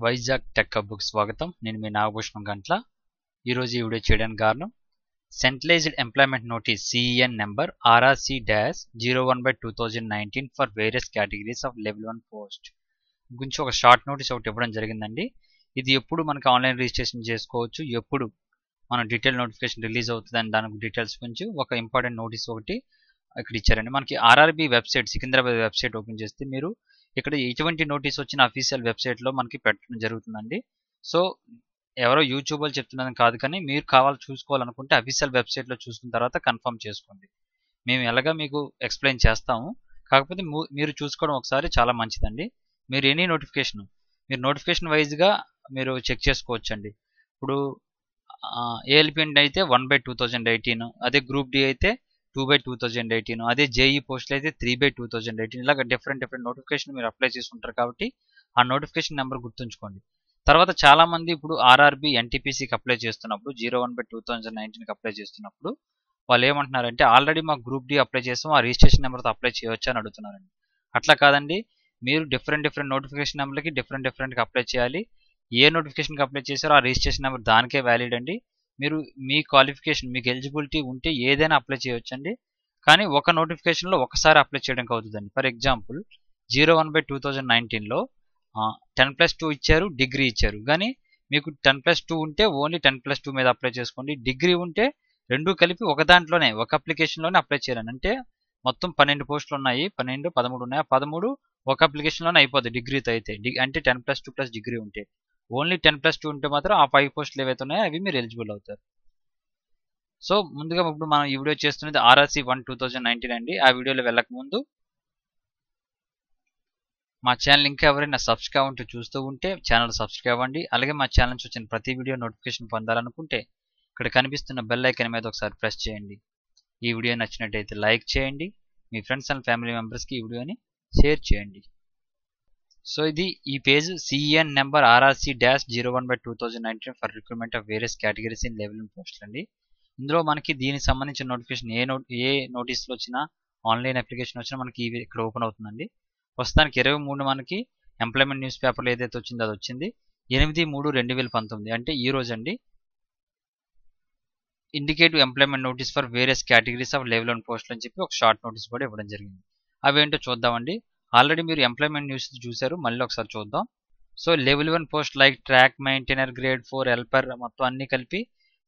Vizag tech హబ్‌కు స్వాగతం. నేను మీ నాగభూషణం గంట్ల. ఈరోజు ఈ వీడియో చేయడానికి కారణం centralised employment notice CEN number RRC-01/2019 for various categories of level 1 post గురించి ఒక షార్ట్ నోటీస్ ఒకటి ఇవ్వడం జరిగిందండి. ఇది ఎప్పుడు మనకి ఆన్లైన్ రిజిస్ట్రేషన్ చేసుకోవచ్చు, ఎప్పుడు మన డీటెయిల్ నోటిఫికేషన్ రిలీజ్ అవుతుందని దాని డీటెయిల్స్ గురించి ఒక ఇంపార్టెంట్ నోటీస్ ఒకటి ఇక్కడ ఇచ్చారండి. మనకి RRB website, Secunderabad website open చేస్తే మీరు ఇక్కడ ఎటువంటి నోటీస్ వచ్చిన అఫీషియల్ వెబ్సైట్లో మనకి పెట్టడం జరుగుతుందండి. సో ఎవరో యూట్యూబర్లు చెప్తున్నదని కాదు, కానీ మీరు చూసుకోవాలనుకుంటే అఫీషియల్ వెబ్సైట్లో చూసుకున్న తర్వాత కన్ఫర్మ్ చేసుకోండి. మేము ఎలాగా మీకు ఎక్స్ప్లెయిన్ చేస్తాము, కాకపోతే మీరు చూసుకోవడం ఒకసారి చాలా మంచిదండి. మీరు ఎనీ నోటిఫికేషన్ మీరు నోటిఫికేషన్ వైజ్గా మీరు చెక్ చేసుకోవచ్చండి. ఇప్పుడు ఏఎల్పిఎన్ అయితే 1/2018, అదే గ్రూప్ డి అయితే 2/2018, అదే జేఈ పోస్టులు అయితే 3/2018, ఇలాగ డిఫరెంట్ నోటిఫికేషన్ మీరు అప్లై చేసుకుంటారు కాబట్టి ఆ నోటిఫికేషన్ నెంబర్ గుర్తుంచుకోండి. తర్వాత చాలా మంది ఇప్పుడు ఆర్ఆర్బి ఎన్టీపీసీకి అప్లై చేస్తున్నప్పుడు 01/2019కి అప్లై చేస్తున్నప్పుడు వాళ్ళు ఏమంటున్నారంటే ఆల్రెడీ మా గ్రూప్ డి అప్లై చేస్తాం, ఆ రిజిస్ట్రేషన్ నెంబర్తో అప్లై చేయొచ్చు అని అడుగుతున్నారండి. అట్లా కాదండి, మీరు డిఫరెంట్ నోటిఫికేషన్ నెంబర్కి డిఫరెంట్గా అప్లై చేయాలి. ఏ నోటిఫికేషన్కి అప్లై చేశారో ఆ రిజిస్ట్రేషన్ నెంబర్ దానికే వ్యాలిడ్ అండి. మీరు మీ క్వాలిఫికేషన్, మీకు ఎలిజిబిలిటీ ఉంటే ఏదైనా అప్లై చేయొచ్చండి. కానీ ఒక నోటిఫికేషన్లో ఒకసారి అప్లై చేయడానికి అవుతుందండి. ఫర్ ఎగ్జాంపుల్ 01/2019లో 10+2 ఇచ్చారు, డిగ్రీ ఇచ్చారు. కానీ మీకు 10+2 ఉంటే ఓన్లీ 10+2 మీద అప్లై చేసుకోండి. డిగ్రీ ఉంటే రెండు కలిపి ఒక దాంట్లోనే, ఒక అప్లికేషన్లోనే అప్లై చేయాలని. అంటే మొత్తం 12 పోస్టులు ఉన్నాయి, 12, 13 ఉన్నాయి. 13 ఒక అప్లికేషన్లోనే అయిపోద్ది డిగ్రీతో అయితే. అంటే 10+2 ప్లస్ డిగ్రీ ఉంటే. ఓన్లీ 10+2 ఉంటే మాత్రం ఆ 5 పోస్టులు ఏవైతే ఉన్నాయో అవి మీరు ఎలిజిబుల్ అవుతారు. సో ముందుగా ఇప్పుడు మనం ఈ వీడియో చేస్తున్నది RRC-1/2019 అండి. ఆ వీడియోలో వెళ్ళక ముందు మా ఛానల్ ఇంకా ఎవరైనా సబ్స్క్రైబ్ ఉంటే చూస్తూ ఉంటే ఛానల్ సబ్స్క్రైబ్ అవ్వండి. అలాగే మా ఛానల్ నుంచి వచ్చిన ప్రతి వీడియో నోటిఫికేషన్ పొందాలనుకుంటే ఇక్కడ కనిపిస్తున్న బెల్ ఐకాన్ మీద ఒకసారి ప్రెస్ చేయండి. ఈ వీడియో నచ్చినట్టయితే లైక్ చేయండి. మీ ఫ్రెండ్స్ అండ్ ఫ్యామిలీ మెంబర్స్కి ఈ వీడియోని షేర్ చేయండి. సో ఇది ఈ page CEN number RRC-01/2019 for recruitment of various categories in level 1 పోస్టులు అండి. ఇందులో మనకి దీనికి సంబంధించిన నోటిఫికేషన్ ఏ నోటీసులు వచ్చినా, ఆన్లైన్ అప్లికేషన్ వచ్చినా మనకి ఇక్కడ ఓపెన్ అవుతుందండి. ప్రస్తుతానికి 23 మనకి ఎంప్లాయ్మెంట్ న్యూస్ పేపర్లో ఏదైతే వచ్చిందో అది వచ్చింది. 8/3/2019 అంటే ఈ రోజు అండి. Indicative employment notice for various categories of level 1 పోస్టులు అని చెప్పి ఒక షార్ట్ నోటీస్ కూడా ఇవ్వడం జరిగింది. అవేంటో చూద్దామండి. ఆల్రెడీ మీరు ఎంప్లాయ్మెంట్ న్యూస్ చూశారు, మళ్ళీ ఒకసారి చూద్దాం. So level 1 post like track maintainer, grade 4 helper మొత్తం అన్ని కలిపి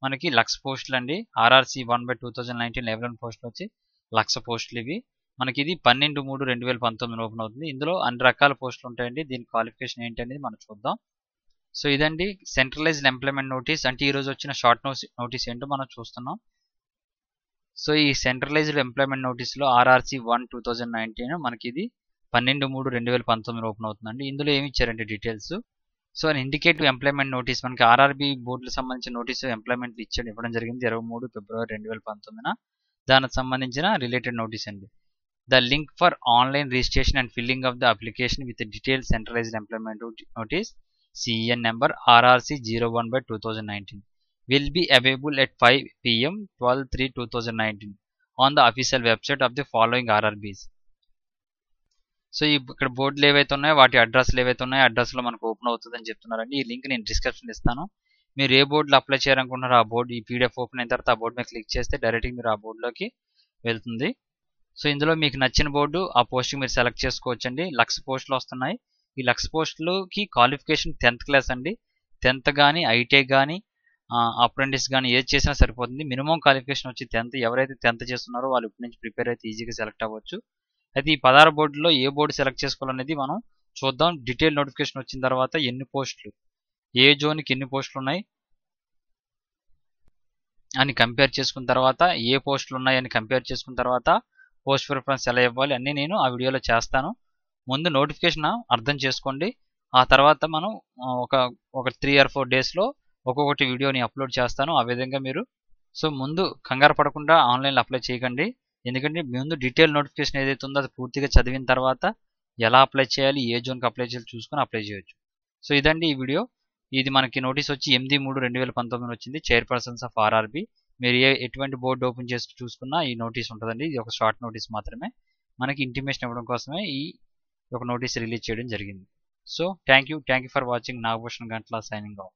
మనకి 1,00,000 పోస్టులు అండి. RRC-1/2019 లెవెల్ 1 పోస్టులు వచ్చి 1,00,000 పోస్టులు ఇవి. మనకి ఇది 12/3/2019 ఓపెన్ అవుతుంది. ఇందులో అన్ని రకాల పోస్టులు ఉంటాయండి. దీని క్వాలిఫికేషన్ ఏంటి అనేది మనం చూద్దాం. సో ఇదండి సెంట్రలైజ్డ్ ఎంప్లాయ్మెంట్ నోటీస్. అంటే ఈ రోజు వచ్చిన షార్ట్ నోటీస్ ఏంటో మనం చూస్తున్నాం. సో ఈ సెంట్రలైజ్డ్ ఎంప్లాయ్మెంట్ నోటీస్లో RRC-1/2019 మనకి ఇది 12/3/2019 ఓపెన్ అవుతుందండి. ఇందులో ఏమి ఇచ్చారంటే details. So indicative employment notice మనకి ఆర్ఆర్బి బోర్డులకు సంబంధించిన నోటీసు ఎంప్లాయ్మెంట్ ఇవ్వడం జరిగింది 23 ఫిబ్రవరి 2019. దానికి సంబంధించిన రిలేటెడ్ నోటీస్ అండి. The link for online registration and filling of the application with detail centralised employment notice CEN number RRC-01/2019 will be available at 5 PM 12/3/2019 on the official website of the following RRBs. So ఇక్కడ బోర్డులు ఏవైతే ఉన్నాయో వాటి అడ్రస్లు ఏవైతే ఉన్నాయో అడ్రస్లో మనకు ఓపెన్ అవుతుందని చెప్తున్నారండి. ఈ లింక్ నేను డిస్క్రిప్షన్ ఇస్తాను. మీరు ఏ బోర్డులో అప్లై చేయాలనుకుంటున్నారో ఆ బోర్డు, ఈ పీడిఎఫ్ ఓపెన్ అయిన తర్వాత ఆ బోర్డు మీద క్లిక్ చేస్తే డైరెక్ట్గా మీరు ఆ బోర్డులోకి వెళ్తుంది. సో ఇందులో మీకు నచ్చిన బోర్డు, ఆ పోస్ట్కి మీరు సెలెక్ట్ చేసుకోవచ్చండి. 1,00,000 పోస్టులు వస్తున్నాయి. ఈ 1,00,000 పోస్టులకి క్వాలిఫికేషన్ 10th క్లాస్ అండి. 10th కానీ, ఐటీఐ కానీ, అప్రెంటిస్ కానీ ఏది చేసినా సరిపోతుంది. మినిమం క్వాలిఫికేషన్ వచ్చి 10th. ఎవరైతే 10th చేస్తున్నారో వాళ్ళు ఇప్పటి నుంచి ప్రిపేర్ అయితే ఈజీగా సెలెక్ట్ అవ్వచ్చు. అయితే ఈ 16 బోర్డులో ఏ బోర్డు సెలెక్ట్ చేసుకోవాలనేది మనం చూద్దాం. డీటెయిల్ నోటిఫికేషన్ వచ్చిన తర్వాత ఎన్ని పోస్టులు, ఏ జోన్కి ఎన్ని పోస్టులు ఉన్నాయి అని కంపేర్ చేసుకున్న తర్వాత, ఏ పోస్టులు ఉన్నాయని కంపేర్ చేసుకున్న తర్వాత పోస్ట్ ప్రిఫరెన్స్ ఎలా ఇవ్వాలి అన్నీ నేను ఆ వీడియోలో చేస్తాను. ముందు నోటిఫికేషన్ అర్థం చేసుకోండి. ఆ తర్వాత మనం ఒక 3 or 4 డేస్లో ఒక్కొక్కటి వీడియోని అప్లోడ్ చేస్తాను. ఆ విధంగా మీరు ముందు కంగారు పడకుండా ఆన్లైన్లో అప్లై చేయకండి. ఎందుకంటే ముందు డీటెయిల్ నోటిఫికేషన్ ఏదైతే ఉందో అది పూర్తిగా చదివిన తర్వాత ఎలా అప్లై చేయాలి, ఏ జోన్కి అప్లై చేయాలి చూసుకొని అప్లై చేయొచ్చు. సో ఇదండి ఈ వీడియో. ఇది మనకి నోటీస్ వచ్చి 8/3/2019 వచ్చింది. Chairpersons of RRB. మీరు ఎటువంటి బోర్డు ఓపెన్ చేసి చూసుకున్నా ఈ నోటీస్ ఉంటుందండి. ఇది ఒక షార్ట్ నోటీస్ మాత్రమే, మనకి ఇంటిమేషన్ ఇవ్వడం కోసమే ఈ ఒక నోటీస్ రిలీజ్ చేయడం జరిగింది. So thank you for watching. Nagabhushan Gantla signing off.